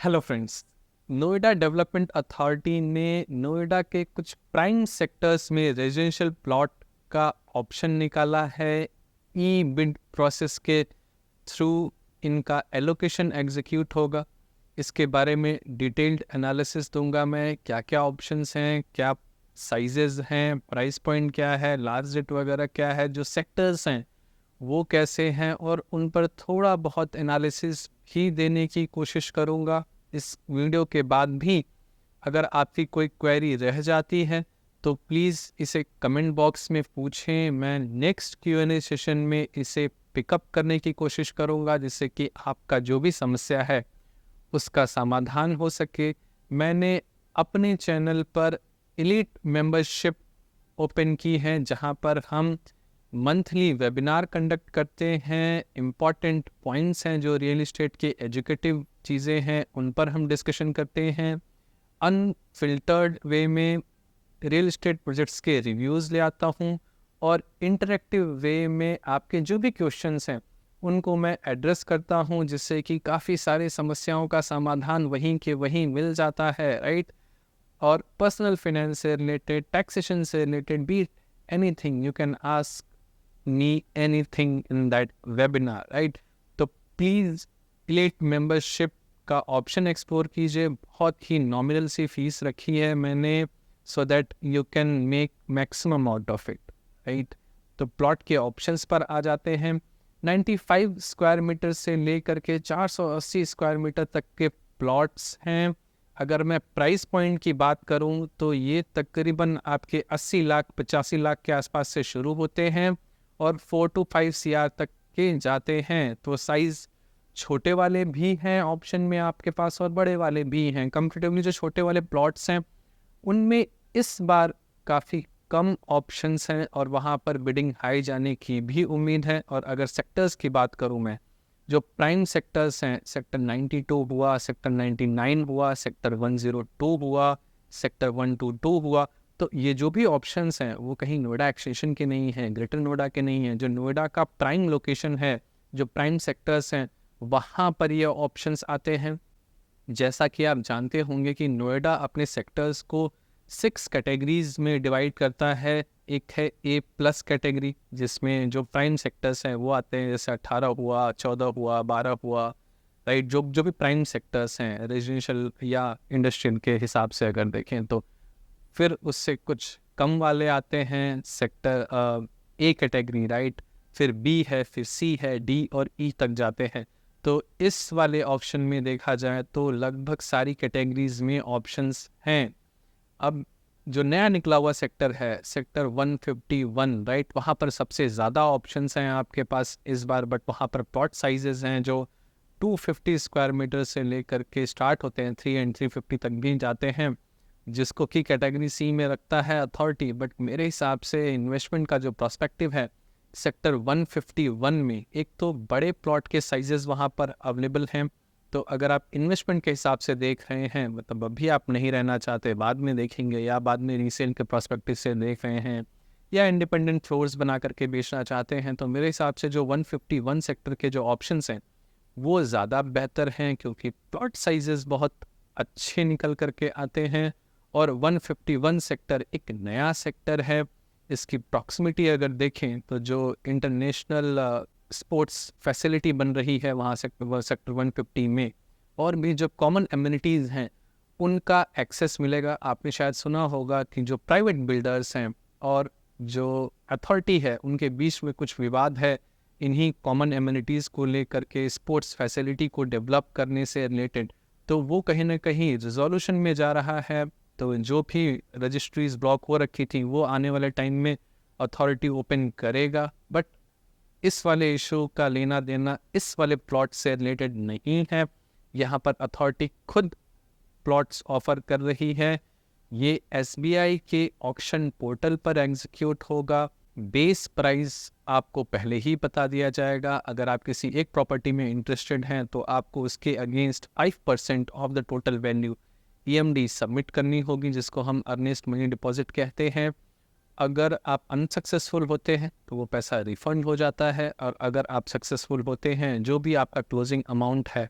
Hello friends. Noida development authority ने नोएडा के कुछ प्राइम सेक्टर्स में रेजिडेंशियल प्लॉट का ऑप्शन निकाला है। ई बिड प्रोसेस के थ्रू इनका एलोकेशन एग्जीक्यूट होगा। इसके बारे में डिटेल्ड एनालिसिस दूंगा मैं, क्या क्या ऑप्शंस हैं, क्या साइजेस हैं, प्राइस पॉइंट क्या है, लास्ट डेट वगैरह क्या है, जो सेक्टर्स हैं वो कैसे हैं, और उन पर थोड़ा बहुत एनालिसिस ही देने की कोशिश करूँगा। इस वीडियो के बाद भी अगर आपकी कोई क्वेरी रह जाती है तो प्लीज़ इसे कमेंट बॉक्स में पूछें। मैं नेक्स्ट Q&A सेशन में इसे पिकअप करने की कोशिश करूँगा, जिससे कि आपका जो भी समस्या है उसका समाधान हो सके। मैंने अपने चैनल पर एलीट मेंबरशिप ओपन की है, जहां पर हम मंथली वेबिनार कंडक्ट करते हैं। इम्पॉर्टेंट पॉइंट्स हैं जो रियल एस्टेट के एजुकेटिव चीज़ें हैं, उन पर हम डिस्कशन करते हैं। अनफिल्टर्ड वे में रियल एस्टेट प्रोजेक्ट्स के रिव्यूज़ ले आता हूँ, और इंटरेक्टिव वे में आपके जो भी क्वेश्चंस हैं उनको मैं एड्रेस करता हूँ, जिससे कि काफ़ी सारी समस्याओं का समाधान वहीं के वहीं मिल जाता है, राइट। और पर्सनल फाइनेंस से रिलेटेड, टैक्सेशन से related, be anything, you can ask me anything in that webinar, right. तो प्लीज़ प्लेट मेंबरशिप का ऑप्शन एक्सप्लोर कीजिए। बहुत ही नॉमिनल सी फीस रखी है मैंने, so that you can make maximum out of it, right. तो plot के ऑप्शंस पर आ जाते हैं। 95 स्क्वायर मीटर से लेकर के 480 स्क्वायर मीटर तक के प्लॉट्स हैं। अगर मैं प्राइस पॉइंट की बात करूं तो ये तकरीबन आपके 80 लाख 85 लाख के आसपास से शुरू होते हैं और 4 to 5 CR तक के जाते हैं। तो साइज़ छोटे वाले भी हैं ऑप्शन में आपके पास, और बड़े वाले भी हैं। कंपेरेटिवली जो छोटे वाले प्लॉट्स हैं उनमें इस बार काफ़ी कम ऑप्शंस हैं, और वहाँ पर बिडिंग हाई जाने की भी उम्मीद है। और अगर सेक्टर्स की बात करूँ मैं, जो प्राइम सेक्टर्स हैं, सेक्टर 92 हुआ, सेक्टर 99 हुआ, सेक्टर 102 हुआ, सेक्टर 122 हुआ, तो ये जो भी ऑप्शंस हैं वो कहीं नोएडा एक्सटेंशन के नहीं हैं, ग्रेटर नोएडा के नहीं हैं। जो नोएडा का प्राइम लोकेशन है, जो प्राइम सेक्टर्स हैं, वहाँ पर ये ऑप्शंस आते हैं। जैसा कि आप जानते होंगे कि नोएडा अपने सेक्टर्स को 6 कैटेगरीज में डिवाइड करता है। एक है A+ कैटेगरी, जिसमें जो प्राइम सेक्टर्स हैं वो आते हैं, जैसे 18 हुआ, 14 हुआ, 12 हुआ, राइट। जो जो भी प्राइम सेक्टर्स हैं रेजिडेंशियल या इंडस्ट्रियल के हिसाब से अगर देखें तो। फिर उससे कुछ कम वाले आते हैं, सेक्टर A कैटेगरी, राइट। फिर B है, फिर C है, D और E तक जाते हैं। तो इस वाले ऑप्शन में देखा जाए तो लगभग सारी कैटेगरीज में ऑप्शंस हैं। अब जो नया निकला हुआ सेक्टर है, सेक्टर 151, राइट, वहाँ पर सबसे ज़्यादा ऑप्शंस हैं आपके पास इस बार। बट वहाँ पर प्लॉट साइजेस हैं जो 250 स्क्वायर मीटर से लेकर के स्टार्ट होते हैं, 3 and 350 तक भी जाते हैं, जिसको कि कैटेगरी C में रखता है अथॉरिटी। बट मेरे हिसाब से इन्वेस्टमेंट का जो प्रोस्पेक्टिव है सेक्टर 151 में, एक तो बड़े प्लॉट के साइजेस वहाँ पर अवेलेबल हैं। तो अगर आप इन्वेस्टमेंट के हिसाब से देख रहे हैं, मतलब अभी आप नहीं रहना चाहते, बाद में देखेंगे, या बाद में रीसेल के प्रोस्पेक्टिव से देख रहे हैं, या इंडिपेंडेंट फ्लोर्स बना करके बेचना चाहते हैं, तो मेरे हिसाब से जो 151 सेक्टर के जो ऑप्शंस हैं वो ज़्यादा बेहतर हैं, क्योंकि प्लॉट साइजेस बहुत अच्छे निकल करके आते हैं। और 151 सेक्टर एक नया सेक्टर है। इसकी प्रॉक्सिमिटी अगर देखें तो जो इंटरनेशनल स्पोर्ट्स फैसिलिटी बन रही है वहाँ सेक्टर 150 में, और भी जो कॉमन एमिनिटीज़ हैं उनका एक्सेस मिलेगा। आपने शायद सुना होगा कि जो प्राइवेट बिल्डर्स हैं और जो अथॉरिटी है उनके बीच में कुछ विवाद है इन्हीं कॉमन एमिनिटीज़ को लेकर के, स्पोर्ट्स फैसिलिटी को डेवलप करने से रिलेटेड। तो वो कहीं ना कहीं रिजोल्यूशन में जा रहा है। तो जो भी रजिस्ट्रीज ब्लॉक हो रखी थी वो आने वाले टाइम में अथॉरिटी ओपन करेगा। बट इस वाले इशू का लेना देना इस वाले प्लॉट से रिलेटेड नहीं है। यहाँ पर अथॉरिटी खुद प्लॉट्स ऑफर कर रही है। ये SBI के ऑक्शन पोर्टल पर एग्जीक्यूट होगा। बेस प्राइस आपको पहले ही बता दिया जाएगा। अगर आप किसी एक प्रॉपर्टी में इंटरेस्टेड हैं तो आपको उसके against 5% of the total value EMD submit करनी होगी, जिसको हम अर्नेस्ट मनी डिपॉजिट कहते हैं। अगर आप अनसक्सेसफुल होते हैं तो वो पैसा रिफंड हो जाता है, और अगर आप सक्सेसफुल होते हैं जो भी आपका क्लोजिंग अमाउंट है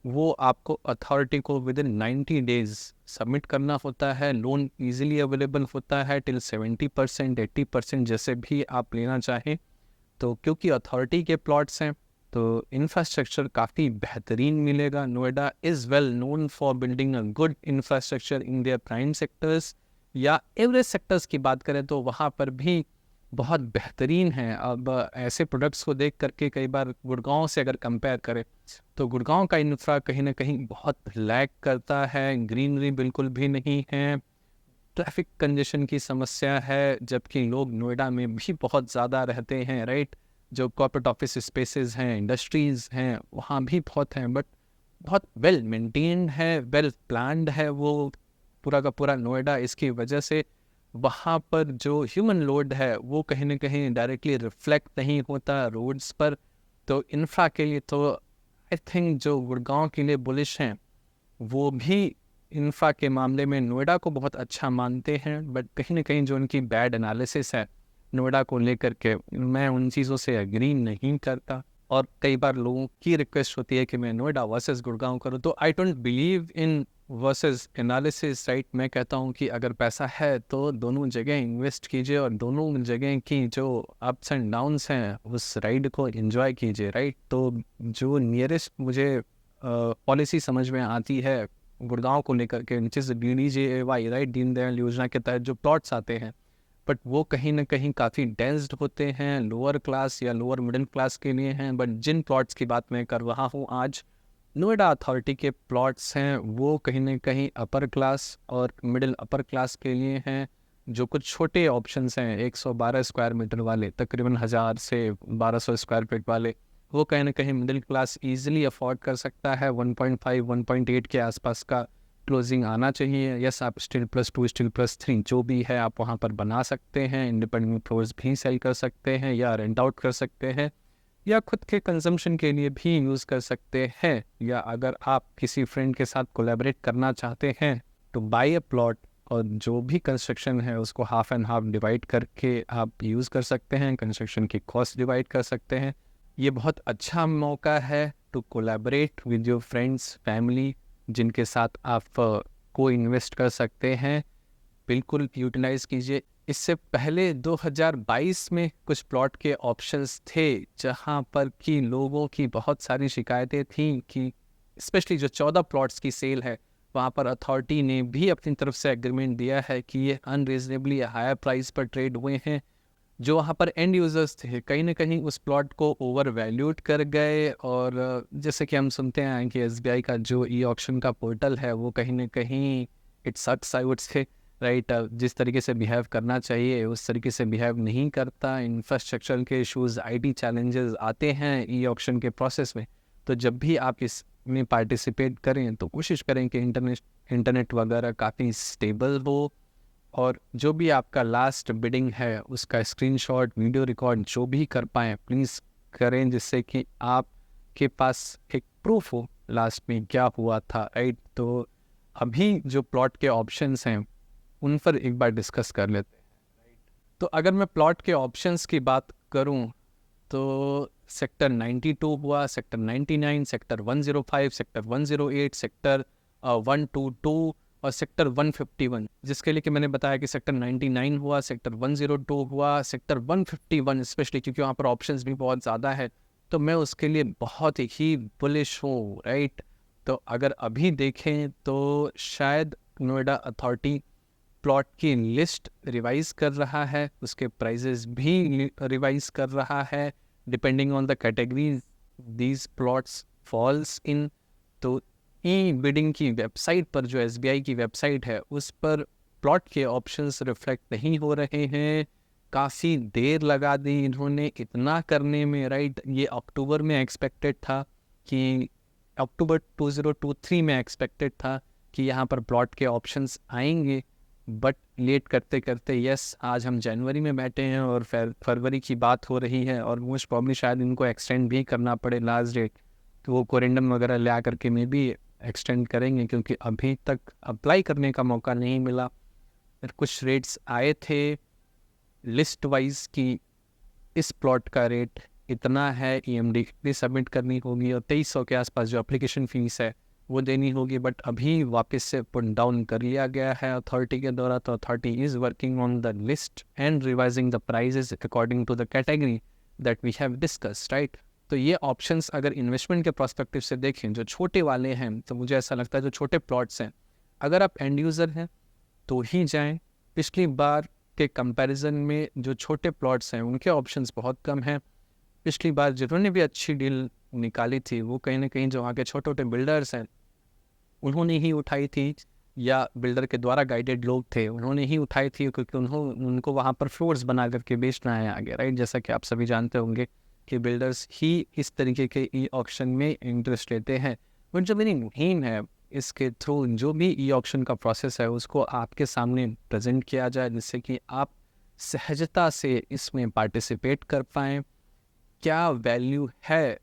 वो आपको अथॉरिटी को विद इन 90 डेज सबमिट करना होता है। लोन इजीली अवेलेबल होता है टिल 70% 80% जैसे भी आप लेना चाहें। तो क्योंकि अथॉरिटी के प्लॉट्स हैं तो इंफ्रास्ट्रक्चर काफ़ी बेहतरीन मिलेगा। Noida is well known for building a good infrastructure in their prime sectors, या एवरेज सेक्टर्स की बात करें तो वहाँ पर भी बहुत बेहतरीन है। अब ऐसे प्रोडक्ट्स को देख करके कई बार गुड़गांव से अगर कंपेयर करें तो गुड़गांव का इंफ्रा कहीं ना कहीं बहुत लैग करता है, ग्रीनरी बिल्कुल भी नहीं है, ट्रैफिक कंजेशन की समस्या है, जबकि लोग नोएडा में भी बहुत ज़्यादा रहते हैं, राइट। जो कॉर्पोरेट ऑफिस स्पेसेस हैं, इंडस्ट्रीज़ हैं, वहाँ भी बहुत हैं, बट बहुत वेल मेंटेन्ड है, वेल प्लान्ड है वो पूरा का पूरा नोएडा। इसकी वजह से वहाँ पर जो ह्यूमन लोड है वो कहीं ना कहीं डायरेक्टली रिफ्लेक्ट नहीं होता रोड्स पर। तो इंफ्रा के लिए तो आई थिंक जो गुड़गांव के लिए बुलिश हैं वो भी इंफ्रा के मामले में नोएडा को बहुत अच्छा मानते हैं। बट कहीं ना कहीं जो उनकी बैड एनालिसिस है नोएडा को लेकर के, मैं उन चीज़ों से एग्री नहीं करता। और कई बार लोगों की रिक्वेस्ट होती है कि मैं नोएडा वर्सेस गुड़गांव करूँ, तो I don't believe in versus analysis, right. मैं कहता हूँ कि अगर पैसा है तो दोनों जगह इन्वेस्ट कीजिए और दोनों जगह की जो अप्स एंड डाउन्स हैं उस राइड को एंजॉय कीजिए, राइट। तो जो नियरेस्ट मुझे पॉलिसी समझ में आती है गुड़गांव को लेकर के, which is DDJAY, right, Deendayal योजना के तहत जो प्लॉट्स आते हैं, बट वो कहीं ना कहीं काफ़ी डेंस्ड होते हैं, लोअर क्लास या लोअर मिडिल क्लास के लिए हैं। बट जिन प्लॉट्स की बात मैं कर रहा हूँ आज, नोएडा अथॉरिटी के प्लॉट्स हैं, वो कहीं ना कहीं अपर क्लास और मिडिल अपर क्लास के लिए हैं। जो कुछ छोटे ऑप्शंस हैं 112 स्क्वायर मीटर वाले, तकरीबन 1000 से 1200 स्क्वायर फीट वाले, वो कहीं ना कहीं मिडिल क्लास ईजिली अफोर्ड कर सकता है। 1.5 1.8 के आसपास का क्लोजिंग आना चाहिए। यस, आप Steel+2 Steel+3 जो भी है आप वहाँ पर बना सकते हैं, इंडिपेंडेंट फ्लोर्स भी सेल कर सकते हैं या रेंट आउट कर सकते हैं, या खुद के कंजम्पशन के लिए भी यूज़ कर सकते हैं। या अगर आप किसी फ्रेंड के साथ कोलैबोरेट करना चाहते हैं तो बाय अ प्लॉट, और जो भी कंस्ट्रक्शन है उसको हाफ एंड हाफ डिवाइड करके आप यूज़ कर सकते हैं, कंस्ट्रक्शन की कॉस्ट डिवाइड कर सकते हैं। ये बहुत अच्छा मौका है to collaborate with your friends family जिनके साथ आप को इन्वेस्ट कर सकते हैं। बिल्कुल यूटिलाइज़ कीजिए। इससे पहले 2022 में कुछ प्लॉट के ऑप्शंस थे जहां पर कि लोगों की बहुत सारी शिकायतें थीं कि स्पेशली जो 14 प्लॉट्स की सेल है वहां पर अथॉरिटी ने भी अपनी तरफ से एग्रीमेंट दिया है कि ये अनरीजनेबली हायर प्राइस पर ट्रेड हुए हैं। जो वहाँ पर एंड यूज़र्स थे कहीं ना कहीं उस प्लॉट को ओवर वैल्यूड कर गए। और जैसे कि हम सुनते हैं कि SBI का जो ऑक्शन का पोर्टल है वो कहीं ना कहीं it sucks, I would say, right. जिस तरीके से बिहेव करना चाहिए उस तरीके से बिहेव नहीं करता। इंफ्रास्ट्रक्चर के इशूज़, IT चैलेंजेस आते हैं ऑक्शन के प्रोसेस में। तो जब भी आप इसमें पार्टिसिपेट करें तो कोशिश करें कि इंटरनेट वगैरह काफ़ी स्टेबल हो, और जो भी आपका लास्ट बिडिंग है उसका स्क्रीनशॉट, वीडियो रिकॉर्ड जो भी कर पाएँ प्लीज़ करें, जिससे कि आपके पास एक प्रूफ हो लास्ट में क्या हुआ था, राइट। तो अभी जो प्लॉट के ऑप्शंस हैं उन पर एक बार डिस्कस कर लेते हैं। तो अगर मैं प्लॉट के ऑप्शंस की बात करूं तो सेक्टर 92 हुआ, सेक्टर 99, सेक्टर 105, सेक्टर 108, सेक्टर 122 और सेक्टर 151, जिसके लिए कि मैंने बताया कि सेक्टर 99 हुआ, सेक्टर 102 हुआ, सेक्टर 151 स्पेशली क्योंकि वहाँ पर ऑप्शंस भी बहुत ज़्यादा है तो मैं उसके लिए बहुत ही बुलिश हूँ, राइट। तो अगर अभी देखें तो शायद नोएडा अथॉरिटी प्लॉट की लिस्ट रिवाइज कर रहा है, उसके प्राइजेस भी रिवाइज कर रहा है depending on the categories these plots falls in. तो ई बिडिंग की वेबसाइट पर, जो SBI की वेबसाइट है, उस पर प्लॉट के ऑप्शंस रिफ्लेक्ट नहीं हो रहे हैं। काफ़ी देर लगा दी इन्होंने इतना करने में, राइट। ये अक्टूबर में एक्सपेक्टेड था कि अक्टूबर 2023 में एक्सपेक्टेड था कि यहाँ पर प्लॉट के ऑप्शंस आएंगे, बट लेट करते करते यस आज हम जनवरी में बैठे हैं और फरवरी की बात हो रही है, और मोस्ट प्रॉब्ली शायद इनको एक्सटेंड भी करना पड़े लास्ट डेट। तो वो कोरेंडम वगैरह ले आकर के में भी एक्सटेंड करेंगे क्योंकि अभी तक अप्लाई करने का मौका नहीं मिला। फिर कुछ रेट्स आए थे लिस्ट वाइज कि इस प्लॉट का रेट इतना है, EMD इतनी सबमिट करनी होगी, और 2300 के आसपास जो एप्लीकेशन फ़ीस है वो देनी होगी, बट अभी वापस से पुट डाउन कर लिया गया है अथॉरिटी के द्वारा। तो authority is working on the list and revising the prices according to the category that we have discussed, right. तो ये ऑप्शंस अगर इन्वेस्टमेंट के प्रोस्पेक्टिव से देखें, जो छोटे वाले हैं, तो मुझे ऐसा लगता है जो छोटे प्लॉट्स हैं, अगर आप एंड यूज़र हैं तो ही जाएं। पिछली बार के कंपैरिजन में जो छोटे प्लॉट्स हैं उनके ऑप्शंस बहुत कम हैं। पिछली बार जिन्होंने भी अच्छी डील निकाली थी वो कहीं ना कहीं जो वहाँ के छोटे छोटे बिल्डर्स हैं उन्होंने ही उठाई थी, या बिल्डर के द्वारा गाइडेड लोग थे उन्होंने ही उठाई थी, क्योंकि उनको वहाँ पर फ्लोर्स बना करके बेचना है आगे, राइट। जैसा कि आप सभी जानते होंगे कि बिल्डर्स ही इस तरीके के ई ऑक्शन में इंटरेस्ट लेते हैं। बट जो मेरी मुहिम है इसके थ्रू जो भी ई ऑक्शन का प्रोसेस है उसको आपके सामने प्रेजेंट किया जाए, जिससे कि आप सहजता से इसमें पार्टिसिपेट कर पाएँ। क्या वैल्यू है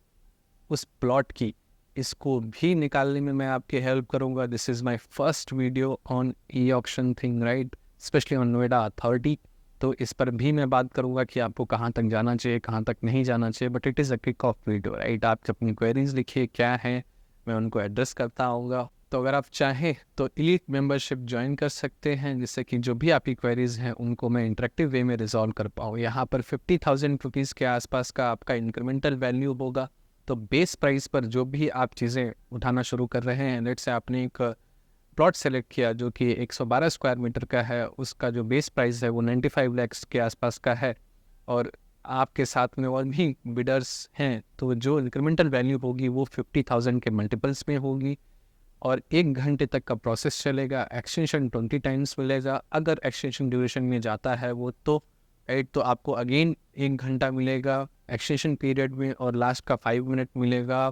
उस प्लॉट की, इसको भी निकालने में मैं आपकी हेल्प करूंगा। This is my first video on e auction thing, right, specially on Noida authority. तो इस पर भी मैं बात करूंगा कि आपको कहाँ तक जाना चाहिए, कहाँ तक नहीं जाना चाहिए। But it is a kick off video, right. आप अपनी क्वेरीज लिखिए क्या है, मैं उनको एड्रेस करता आऊँगा। तो अगर आप चाहें तो एलीट मेंबरशिप ज्वाइन कर सकते हैं, जिससे कि जो भी आपकी क्वेरीज हैं उनको मैं इंटरेक्टिव वे में रिजॉल्व कर पाऊँ। यहाँ पर 50,000 रुपीज़ के आसपास का आपका इंक्रीमेंटल वैल्यू होगा। तो बेस प्राइस पर जो भी आप चीज़ें उठाना शुरू कर रहे हैं, लेट से आपने एक प्लॉट सेलेक्ट किया जो कि 112 स्क्वायर मीटर का है, उसका जो बेस प्राइस है वो 95 लाख के आसपास का है, और आपके साथ में और भी बिडर्स हैं, तो जो इंक्रीमेंटल वैल्यू होगी वो 50,000 के मल्टीपल्स में होगी। और 1 घंटे तक का प्रोसेस चलेगा। एक्सटेंशन 20 टाइम्स मिलेगा। अगर एक्सटेंशन ड्यूरेशन में जाता है वो तो राइट, तो आपको अगेन 1 घंटा मिलेगा एक्सटेंशन पीरियड में, और लास्ट का 5 मिनट मिलेगा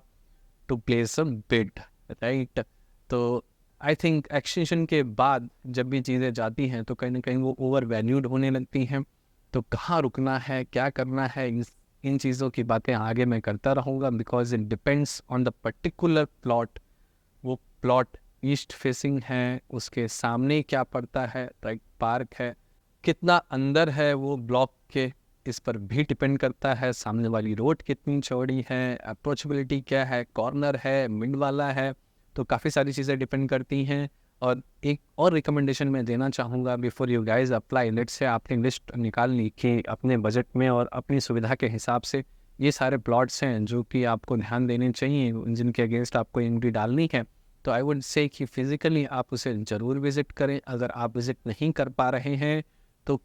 to place a bid, right. तो आई थिंक एक्सटेंशन के बाद जब भी चीज़ें जाती हैं तो कहीं ना कहीं वो ओवर वैल्यूड होने लगती हैं। तो कहाँ रुकना है, क्या करना है, इन चीज़ों की बातें आगे मैं करता रहूँगा, because it depends on the particular plot. वो प्लॉट ईस्ट फेसिंग है, उसके सामने क्या पड़ता है, राइट, पार्क है, कितना अंदर है वो ब्लॉक के, इस पर भी डिपेंड करता है। सामने वाली रोड कितनी चौड़ी है, अप्रोचेबिलिटी क्या है, कॉर्नर है, मिड वाला है, तो काफ़ी सारी चीज़ें डिपेंड करती हैं। और एक और रिकमेंडेशन मैं देना चाहूँगा before you guys apply, let's say आपने लिस्ट निकाल ली कि अपने बजट में और अपनी सुविधा के हिसाब से ये सारे प्लॉट्स हैं जो कि आपको ध्यान देने चाहिए, जिनके अगेंस्ट आपको एंट्री डालनी है। तो आई वुड से कि फिज़िकली आप उसे ज़रूर विज़िट करें। अगर आप विज़िट नहीं कर पा रहे हैं तो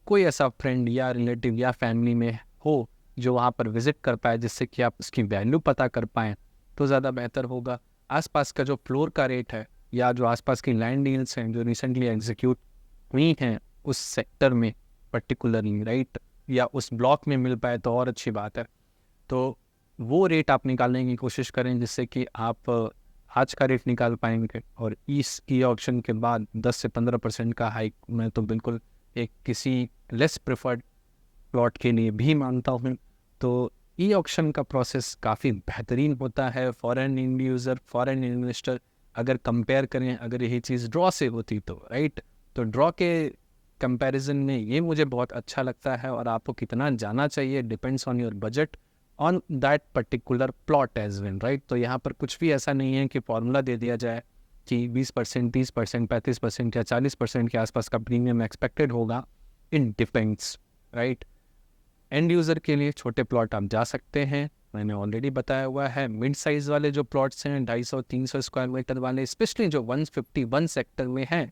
कोई ऐसा फ्रेंड या रिलेटिव या फैमिली में हो जो वहाँ पर विज़िट कर पाए, जिससे कि आप उसकी वैल्यू पता कर पाएँ, तो ज़्यादा बेहतर होगा। आसपास का जो फ्लोर का रेट है या जो आसपास की लैंड डील्स हैं जो रिसेंटली एग्जीक्यूट हुई हैं उस सेक्टर में पर्टिकुलरली, राइट, या उस ब्लॉक में मिल पाए तो और अच्छी बात है। तो वो रेट आप निकालने की कोशिश करें, जिससे कि आप आज का रेट निकाल पाएंगे। और इस ई ऑक्शन के बाद 10 से 15% का हाइक मैं तो बिल्कुल एक किसी लेस प्रेफर्ड प्लॉट के लिए भी मानता हूँ। तो ई ऑक्शन का प्रोसेस काफ़ी बेहतरीन होता है foreign end user, foreign investor अगर कंपेयर करें, अगर यही चीज़ ड्रॉ से होती तो, राइट। तो ड्रॉ के कंपैरिजन में ये मुझे बहुत अच्छा लगता है। और आपको कितना जाना चाहिए depends on your budget on that particular plot as well, right. तो यहाँ पर कुछ भी ऐसा नहीं है कि फॉर्मूला दे दिया जाए कि 20%, 30%, 35% या 40% के आसपास का प्रीमियम एक्सपेक्टेड होगा। इन डिपेंड्स, राइट। एंड यूज़र के लिए छोटे प्लॉट आप जा सकते हैं, मैंने ऑलरेडी बताया हुआ है। मिड साइज़ वाले जो प्लॉट्स हैं 250-300 स्क्वायर मीटर वाले, स्पेशली जो 151 सेक्टर में हैं,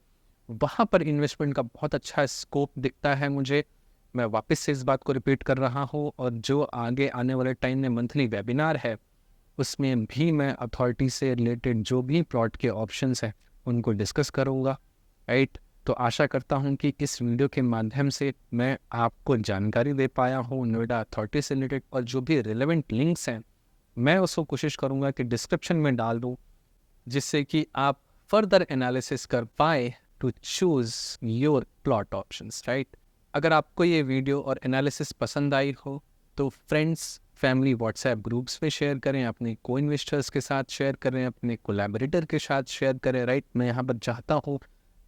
वहाँ पर इन्वेस्टमेंट का बहुत अच्छा स्कोप दिखता है मुझे। मैं वापस से इस बात को रिपीट कर रहा हूँ, और जो आगे आने वाले टाइम में मंथली वेबिनार है उसमें भी मैं अथॉरिटी से रिलेटेड जो भी प्लॉट के ऑप्शंस हैं उनको डिस्कस करूँगा, राइट। तो आशा करता हूँ कि इस वीडियो के माध्यम से मैं आपको जानकारी दे पाया हूँ नोएडा अथॉरिटी से रिलेटेड, और जो भी रिलेवेंट लिंक्स हैं मैं उसको कोशिश करूँगा कि डिस्क्रिप्शन में डाल दूँ, जिससे कि आप फर्दर एनालिसिस कर पाए to choose your plot options, right. अगर आपको ये वीडियो और एनालिसिस पसंद आई हो तो फ्रेंड्स, फैमिली, व्हाट्सएप ग्रुप्स में शेयर करें, अपने को इन्वेस्टर्स के साथ शेयर करें, अपने कोलैबोरेटर के साथ शेयर करें, राइट। मैं यहाँ पर चाहता हूँ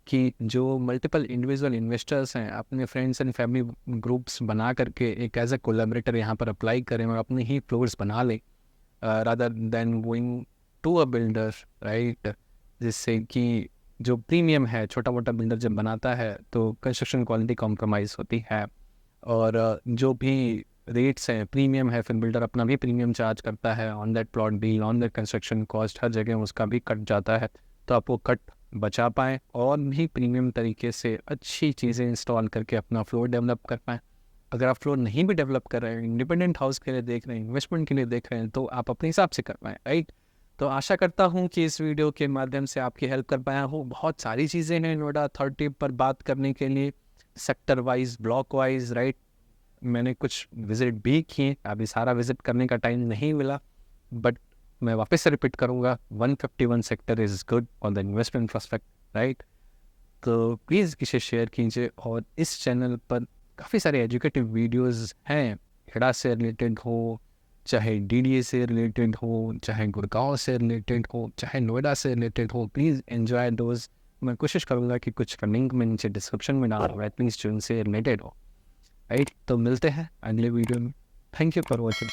कि जो मल्टीपल इंडिविजुअल इन्वेस्टर्स हैं अपने फ्रेंड्स एंड फैमिली ग्रुप्स बना करके एक एज ए कोलैबोरेटर यहाँ पर अप्लाई करें और अपने ही फ्लोर्स बना लें, rather than going to a builder, right, जिससे कि जो प्रीमियम है छोटा मोटा बिल्डर जब बनाता है तो कंस्ट्रक्शन क्वालिटी कॉम्प्रोमाइज़ होती है, और जो भी रेट्स हैं प्रीमियम है, फिर बिल्डर अपना भी प्रीमियम चार्ज करता है on that plot deal, on that construction cost, हर जगह उसका भी कट जाता है। तो आप वो कट बचा पाएँ और भी प्रीमियम तरीके से अच्छी चीज़ें इंस्टॉल करके अपना फ्लोर डेवलप कर पाएँ। अगर आप फ्लोर नहीं भी डेवलप कर रहे हैं, इंडिपेंडेंट हाउस के लिए देख रहे हैं, इन्वेस्टमेंट के लिए देख रहे हैं, तो आप अपने हिसाब से कर पाएँ, राइट। तो आशा करता हूँ कि इस वीडियो के माध्यम से आपकी हेल्प कर पाया हूँ। बहुत सारी चीज़ें हैं नोएडा अथॉरिटी पर बात करने के लिए, sector wise, block wise, right. मैंने कुछ विजिट भी किए, अभी सारा विजिट करने का टाइम नहीं मिला, बट मैं वापस से रिपीट करूँगा, 151 sector is good on the investment prospect, right. तो प्लीज़ इसे शेयर कीजिए, और इस चैनल पर काफ़ी सारे एजुकेटिव वीडियोस हैं, खेड़ा से रिलेटेड हो, चाहे डीडीए से रिलेटेड हो, चाहे गुड़गांव से रिलेटेड हो, चाहे नोएडा से रिलेटेड हो, प्लीज़ एंजॉय दोज। मैं कोशिश करूँगा कि कुछ लिंक मैं नीचे डिस्क्रिप्शन में डाल दूँ, एटलीस्ट जो इनसे रिलेटेड हो, राइट। तो मिलते हैं अगले वीडियो में। Thank you for watching.